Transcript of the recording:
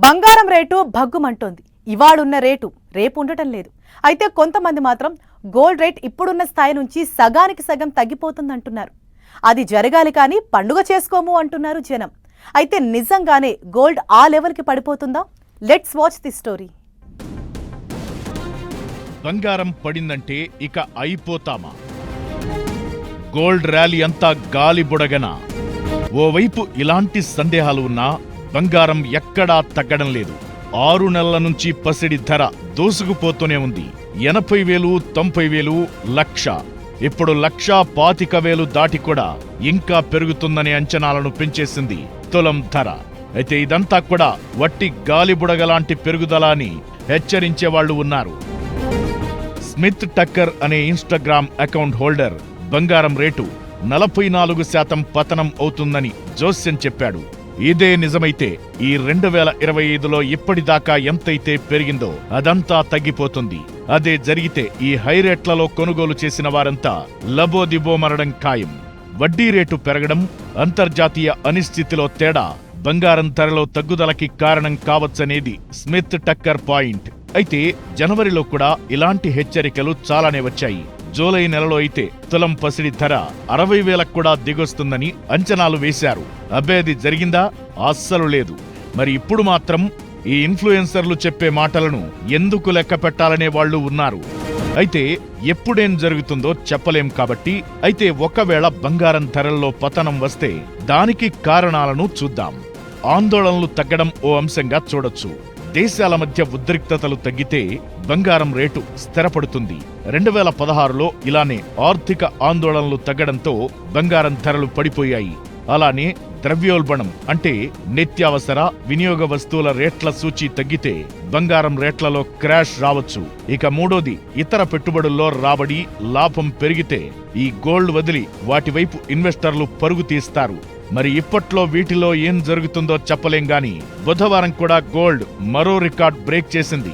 బంగారం rate భగ్గుమంటోంది. ఇవాళున్న rate రేపు ఉండటం లేదు. అయితే కొంతమంది మాత్రం గోల్డ్ రేట్ ఇప్పుడున్న స్థాయి నుంచి సగానికి సగం తగ్గిపోతుందంటున్నారు. అది జరగాలి కానీ పండుగ చేసుకోము అంటున్నారు జనం. అయితే నిజంగానే గోల్డ్ ఆ లెవెల్కి పడిపోతుందా? Let's watch the story. బంగారం పడిందంటే ఇక అయిపోతామా? గోల్డ్ ర్యాలీ అంతా గాలి బుడగనా? ఓవైపు ఇలాంటి సందేహాలు ఉన్నా బంగారం ఎక్కడా తగ్గడం లేదు. 6 నెలల నుంచి పసిడి ధర దూసుకుపోతూనే ఉంది. 80,000, 90,000, 1,00,000. ఇప్పుడు 1,25,000 దాటి కూడా ఇంకా పెరుగుతుందనే అంచనాలను పెంచేసింది తులం ధర. అయితే ఇదంతా కూడా వట్టి గాలిబుడగలాంటి పెరుగుదల అని హెచ్చరించేవాళ్లు ఉన్నారు. స్మిత్ టక్కర్ అనే ఇన్స్టాగ్రామ్ అకౌంట్ హోల్డర్ బంగారం రేటు 44% పతనం అవుతుందని జోస్యం చెప్పాడు. ఇదే నిజమైతే ఈ 2025లో ఇప్పటిదాకా ఎంతైతే పెరిగిందో అదంతా తగ్గిపోతుంది. అదే జరిగితే ఈ హై రేట్లలో కొనుగోలు చేసిన వారంతా లబోదిబోమరడం ఖాయం. వడ్డీ రేటు పెరగడం, అంతర్జాతీయ అనిశ్చితిలో తేడా బంగారం ధరలో తగ్గుదలకి కారణం కావచ్చనేది స్మిత్ టక్కర్ పాయింట్. అయితే జనవరిలో కూడా ఇలాంటి హెచ్చరికలు చాలానే వచ్చాయి. జూలై నెలలో అయితే తులం పసిడి ధర 60,000 కూడా దిగొస్తుందని అంచనాలు వేశారు. అబ్బేది జరిగిందా? అస్సలు లేదు. మరి ఇప్పుడు మాత్రం ఈ ఇన్ఫ్లుయెన్సర్లు చెప్పే మాటలను ఎందుకు లెక్క పెట్టాలనే వాళ్లు ఉన్నారు. అయితే ఎప్పుడేం జరుగుతుందో చెప్పలేం కాబట్టి అయితే ఒకవేళ బంగారం ధరల్లో పతనం వస్తే దానికి కారణాలను చూద్దాం. ఆందోళనలు తగ్గడం ఓ అంశంగా చూడొచ్చు. దేశాల మధ్య ఉద్రిక్తతలు తగ్గితే బంగారం రేటు స్థిరపడుతుంది. 2016లో ఇలానే ఆర్థిక ఆందోళనలు తగ్గడంతో బంగారం ధరలు పడిపోయాయి. అలానే ద్రవ్యోల్బణం అంటే నిత్యావసర వినియోగ వస్తువుల రేట్ల సూచీ తగ్గితే బంగారం రేట్లలో క్రాష్ రావచ్చు. ఇక మూడోది, ఇతర పెట్టుబడుల్లో రాబడి, లాభం పెరిగితే ఈ గోల్డ్ వదిలి వాటివైపు ఇన్వెస్టర్లు పరుగు తీస్తారు. మరి ఇప్పట్లో వీటిలో ఏం జరుగుతుందో చెప్పలేం గాని బుధవారం కూడా గోల్డ్ మరో రికార్డ్ బ్రేక్ చేసింది.